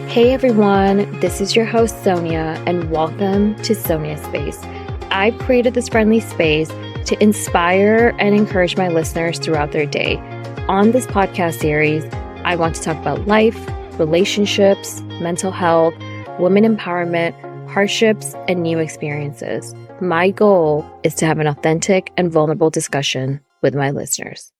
Hey everyone, this is your host Sonia, and welcome to Sonia Space. I've created this friendly space to inspire and encourage my listeners throughout their day. On this podcast series, I want to talk about life, relationships, mental health, women empowerment, hardships, and new experiences. My goal is to have an authentic and vulnerable discussion with my listeners.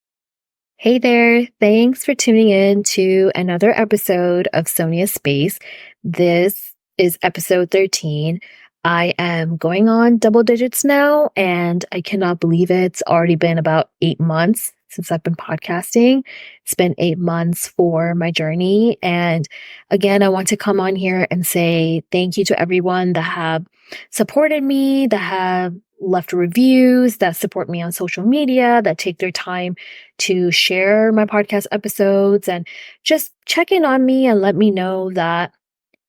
Hey there, thanks for tuning in to another episode of Sonia Space. This is episode 13. I am going on double digits now, and I cannot believe it. It's already been about 8 months since I've been podcasting. It's been 8 months for my journey. And again, I want to come on here and say thank you to everyone that have supported me, that have left reviews, that support me on social media, that take their time to share my podcast episodes and just check in on me and let me know that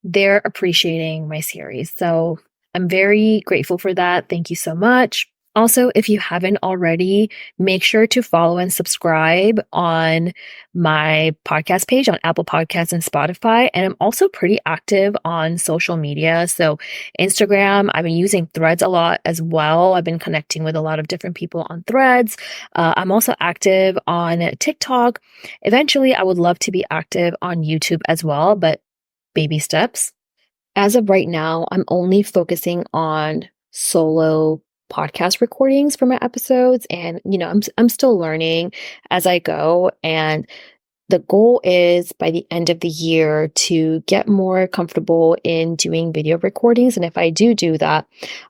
they're appreciating my series. So I'm very grateful for that. Thank you so much. Also, if you haven't already, make sure to follow and subscribe on my podcast page on Apple Podcasts and Spotify. And I'm also pretty active on social media. So Instagram, I've been using Threads a lot as well. I've been connecting with a lot of different people on Threads. I'm also active on TikTok. Eventually, I would love to be active on YouTube as well, but baby steps. As of right now, I'm only focusing on solo podcast recordings for my episodes, and I'm still learning as I go, and the goal is by the end of the year to get more comfortable in doing video recordings. And if I do that,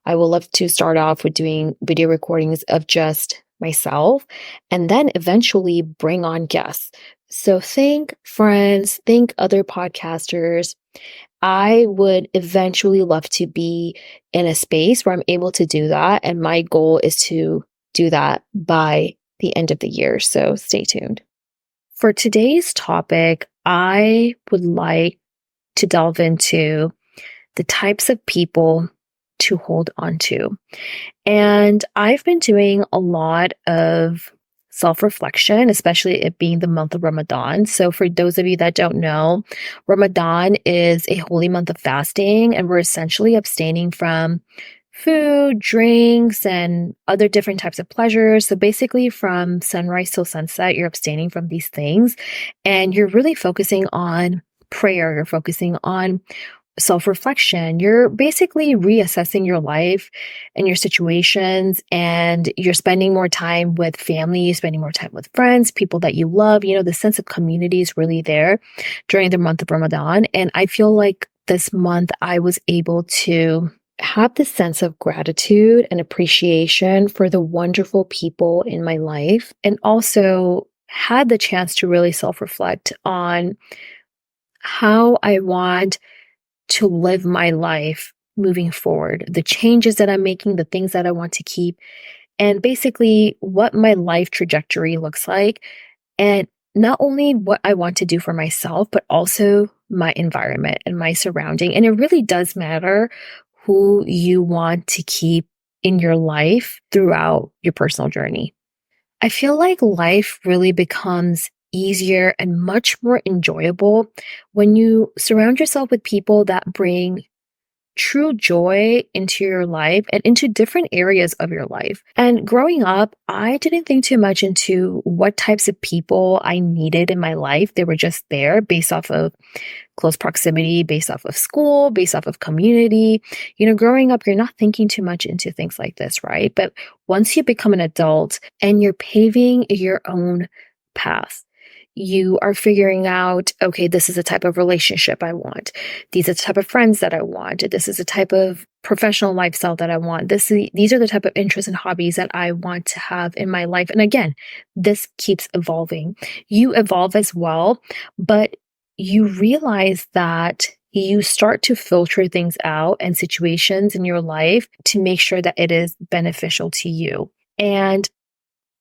I will love to start off with doing video recordings of just myself and then eventually bring on guests. So think friends, think other podcasters. I would eventually love to be in a space where I'm able to do that. And my goal is to do that by the end of the year. So stay tuned. For today's topic, I would like to delve into the types of people to hold on to. And I've been doing a lot of self-reflection, especially it being the month of Ramadan. So for those of you that don't know, Ramadan is a holy month of fasting, and we're essentially abstaining from food, drinks, and other different types of pleasures. So basically from sunrise till sunset, you're abstaining from these things, and you're really focusing on prayer. You're focusing on self-reflection. You're basically reassessing your life and your situations, and you're spending more time with family, you're spending more time with friends, people that you love. The sense of community is really there during the month of Ramadan. And I feel like this month I was able to have this sense of gratitude and appreciation for the wonderful people in my life, and also had the chance to really self-reflect on how I want to live my life moving forward, the changes that I'm making, the things that I want to keep, and basically what my life trajectory looks like. And not only what I want to do for myself, but also my environment and my surrounding. And it really does matter who you want to keep in your life throughout your personal journey. I feel like life really becomes easier and much more enjoyable when you surround yourself with people that bring true joy into your life and into different areas of your life. And growing up, I didn't think too much into what types of people I needed in my life. They were just there based off of close proximity, based off of school, based off of community. Growing up, you're not thinking too much into things like this, right? But once you become an adult and you're paving your own path, you are figuring out, okay, this is the type of relationship I want. These are the type of friends that I want. This is the type of professional lifestyle that I want. These are the type of interests and hobbies that I want to have in my life. And again, this keeps evolving. You evolve as well, but you realize that you start to filter things out and situations in your life to make sure that it is beneficial to you. And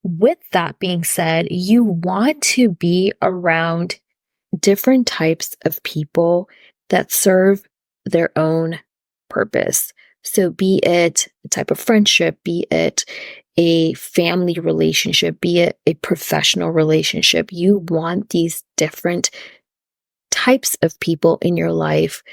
with that being said, you want to be around different types of people that serve their own purpose. So be it a type of friendship, be it a family relationship, be it a professional relationship, you want these different types of people in your life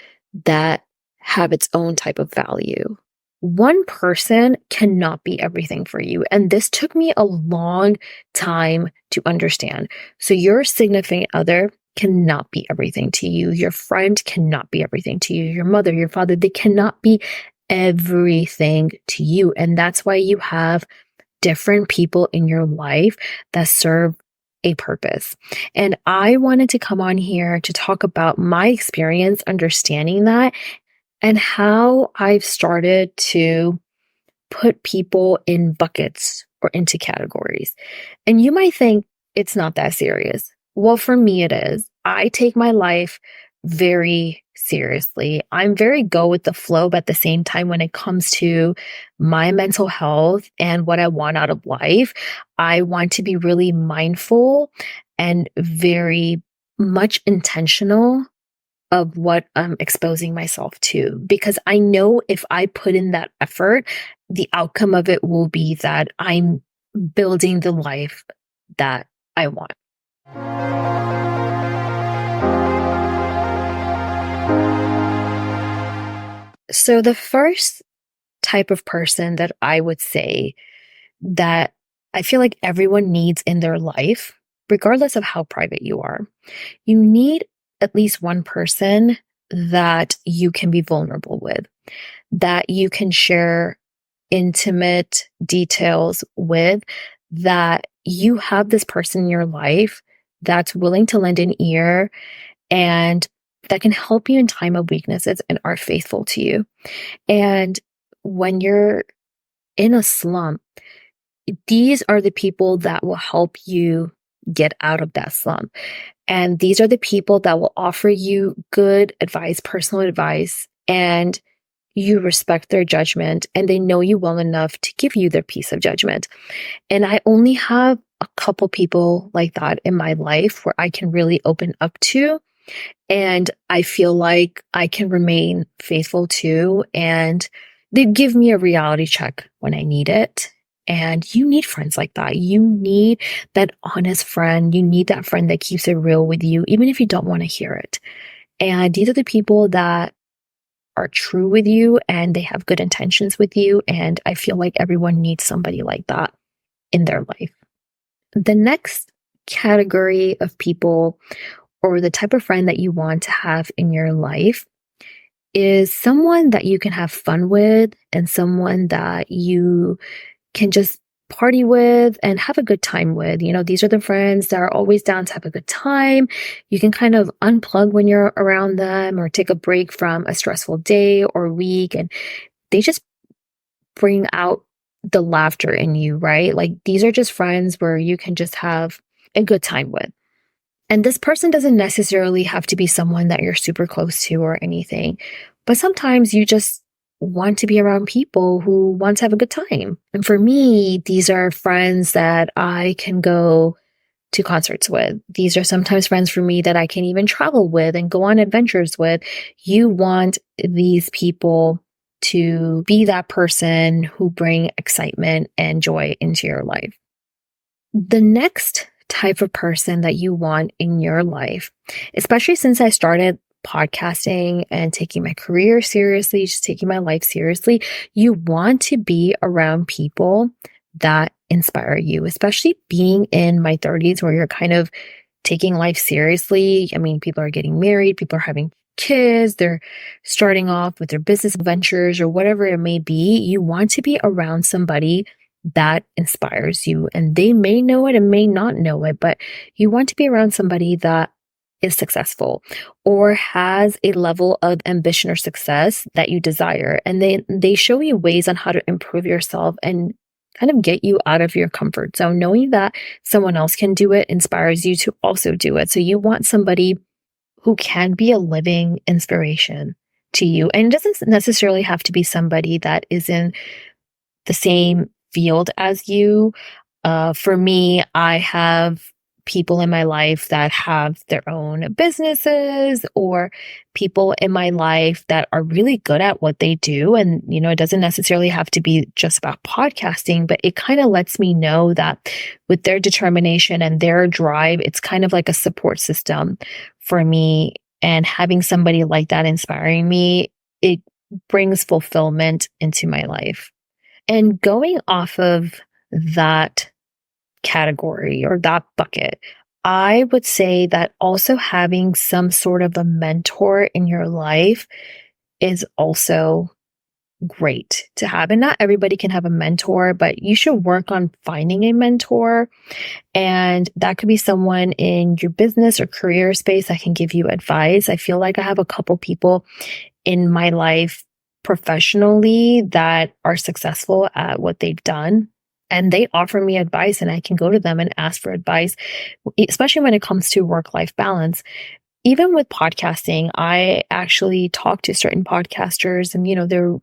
that have its own type of value. One person cannot be everything for you. And this took me a long time to understand. So your significant other cannot be everything to you. Your friend cannot be everything to you. Your mother, your father, they cannot be everything to you. And that's why you have different people in your life that serve a purpose. And I wanted to come on here to talk about my experience understanding that and how I've started to put people in buckets or into categories. And you might think it's not that serious. Well, for me, it is. I take my life very seriously. I'm very go with the flow, but at the same time, when it comes to my mental health and what I want out of life, I want to be really mindful and very much intentional of what I'm exposing myself to, because I know if I put in that effort, the outcome of it will be that I'm building the life that I want. So the first type of person that I would say that I feel like everyone needs in their life, regardless of how private you are, you need at least one person that you can be vulnerable with, that you can share intimate details with, that you have this person in your life that's willing to lend an ear and that can help you in time of weaknesses and are faithful to you. And when you're in a slump, these are the people that will help you get out of that slump. And these are the people that will offer you good advice, personal advice, and you respect their judgment and they know you well enough to give you their piece of judgment. And I only have a couple people like that in my life where I can really open up to. And I feel like I can remain faithful to, and they give me a reality check when I need it. And you need friends like that. You need that honest friend. You need that friend that keeps it real with you, even if you don't want to hear it. And these are the people that are true with you and they have good intentions with you. And I feel like everyone needs somebody like that in their life. The next category of people, or the type of friend that you want to have in your life, is someone that you can have fun with and someone that you can just party with and have a good time with. You know, these are the friends that are always down to have a good time. You can kind of unplug when you're around them or take a break from a stressful day or week. And they just bring out the laughter in you, right? Like these are just friends where you can just have a good time with. And this person doesn't necessarily have to be someone that you're super close to or anything, but sometimes you just want to be around people who want to have a good time. And for me, these are friends that I can go to concerts with. These are sometimes friends for me that I can even travel with and go on adventures with. You want these people to be that person who bring excitement and joy into your life. The next type of person that you want in your life, especially since I started podcasting and taking my career seriously, just taking my life seriously, you want to be around people that inspire you, especially being in my 30s where you're kind of taking life seriously. I mean, people are getting married, people are having kids, they're starting off with their business ventures or whatever it may be. You want to be around somebody that inspires you, and they may know it and may not know it, but you want to be around somebody that is successful or has a level of ambition or success that you desire. And they show you ways on how to improve yourself and kind of get you out of your comfort zone. Knowing that someone else can do it inspires you to also do it. So you want somebody who can be a living inspiration to you. And it doesn't necessarily have to be somebody that is in the same field as you. For me, I have people in my life that have their own businesses, or people in my life that are really good at what they do. And, you know, it doesn't necessarily have to be just about podcasting, but it kind of lets me know that with their determination and their drive, it's kind of like a support system for me And having somebody like that inspiring me, it brings fulfillment into my life. And going off of that category or that bucket, I would say that also having some sort of a mentor in your life is also great to have. And not everybody can have a mentor, but you should work on finding a mentor. And that could be someone in your business or career space that can give you advice. I feel like I have a couple people in my life professionally that are successful at what they've done. And they offer me advice, and I can go to them and ask for advice, especially when it comes to work-life balance. Even with podcasting, I actually talk to certain podcasters and, they're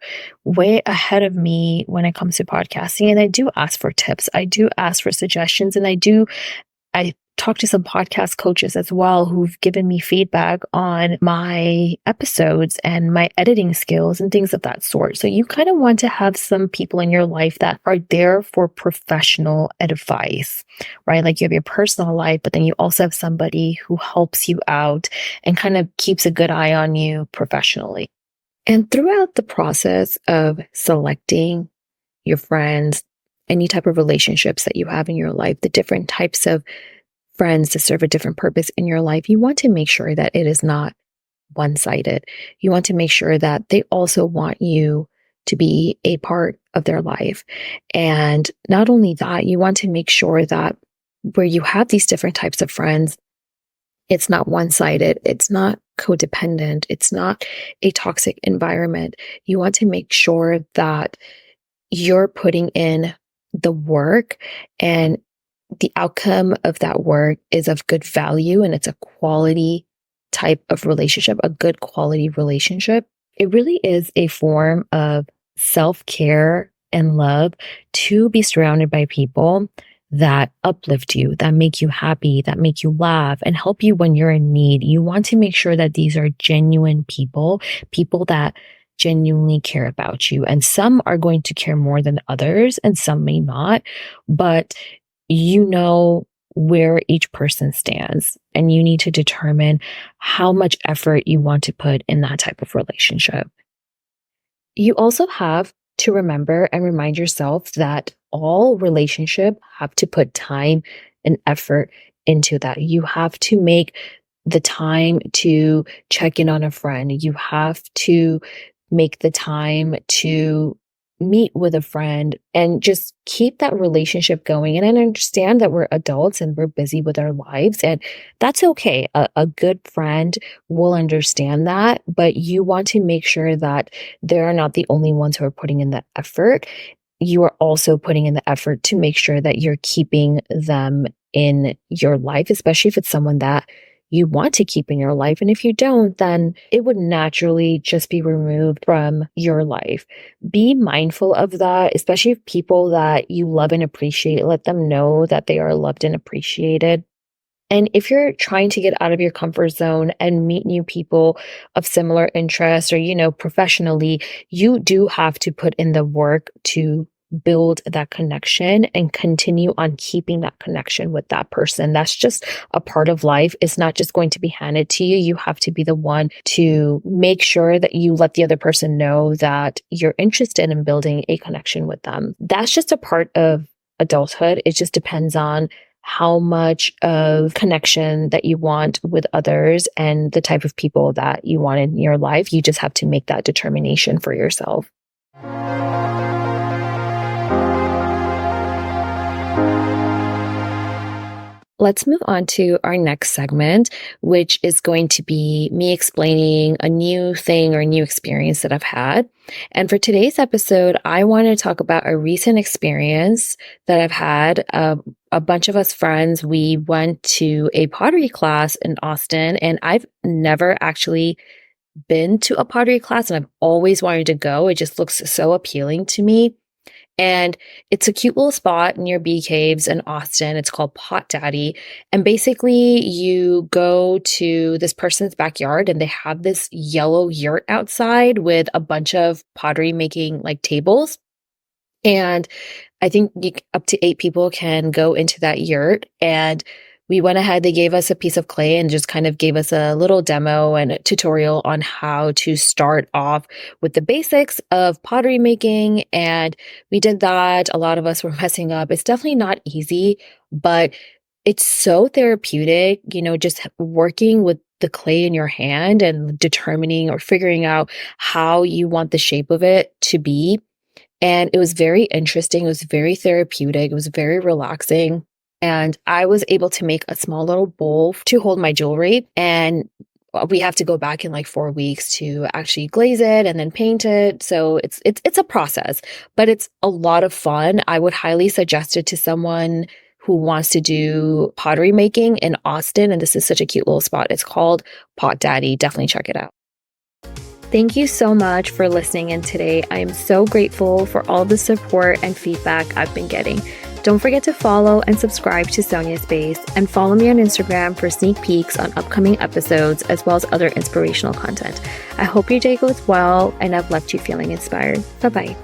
way ahead of me when it comes to podcasting. And I do ask for tips. I do ask for suggestions, and I talked to some podcast coaches as well who've given me feedback on my episodes and my editing skills and things of that sort. So you kind of want to have some people in your life that are there for professional advice, right? Like you have your personal life, but then you also have somebody who helps you out and kind of keeps a good eye on you professionally. And throughout the process of selecting your friends, any type of relationships that you have in your life, the different types of friends to serve a different purpose in your life, you want to make sure that it is not one-sided. You want to make sure that they also want you to be a part of their life. And not only that, you want to make sure that where you have these different types of friends, it's not one-sided. It's not codependent. It's not a toxic environment. You want to make sure that you're putting in the work and the outcome of that work is of good value and it's a quality type of relationship, a good quality relationship. It really is a form of self-care and love to be surrounded by people that uplift you, that make you happy, that make you laugh and help you when you're in need. You want to make sure that these are genuine people, people that genuinely care about you. And some are going to care more than others and some may not, but you know where each person stands and you need to determine how much effort you want to put in that type of relationship. You also have to remember and remind yourself that all relationships have to put time and effort into that. You have to make the time to check in on a friend. You have to make the time to meet with a friend and just keep that relationship going. And I understand that we're adults and we're busy with our lives, and that's okay. A good friend will understand that, but you want to make sure that they're not the only ones who are putting in the effort. You are also putting in the effort to make sure that you're keeping them in your life, especially if it's someone that you want to keep in your life. And if you don't, then it would naturally just be removed from your life. Be mindful of that, especially if people that you love and appreciate, let them know that they are loved and appreciated. And if you're trying to get out of your comfort zone and meet new people of similar interests or, professionally, you do have to put in the work to build that connection and continue on keeping that connection with that person. That's just a part of life. It's not just going to be handed to you. You have to be the one to make sure that you let the other person know that you're interested in building a connection with them. That's just a part of adulthood. It just depends on how much of connection that you want with others and the type of people that you want in your life. You just have to make that determination for yourself. Let's move on to our next segment, which is going to be me explaining a new thing or a new experience that I've had. And for today's episode, I want to talk about a recent experience that I've had. A bunch of us friends, we went to a pottery class in Austin, and I've never actually been to a pottery class, and I've always wanted to go. It just looks so appealing to me. And it's a cute little spot near Bee Caves in Austin. It's called Pot Daddy. And basically you go to this person's backyard and they have this yellow yurt outside with a bunch of pottery making tables. And I think up to 8 people can go into that yurt. And we went ahead, they gave us a piece of clay and just kind of gave us a little demo and a tutorial on how to start off with the basics of pottery making. And we did that. A lot of us were messing up. It's definitely not easy, but it's so therapeutic, just working with the clay in your hand and determining or figuring out how you want the shape of it to be. And it was very interesting. It was very therapeutic. It was very relaxing. And I was able to make a small little bowl to hold my jewelry. And we have to go back in like 4 weeks to actually glaze it and then paint it. So it's a process, but it's a lot of fun. I would highly suggest it to someone who wants to do pottery making in Austin. And this is such a cute little spot. It's called Pot Daddy. Definitely check it out. Thank you so much for listening in today. I am so grateful for all the support and feedback I've been getting. Don't forget to follow and subscribe to Sonia Space and follow me on Instagram for sneak peeks on upcoming episodes as well as other inspirational content. I hope your day goes well and I've left you feeling inspired. Bye-bye.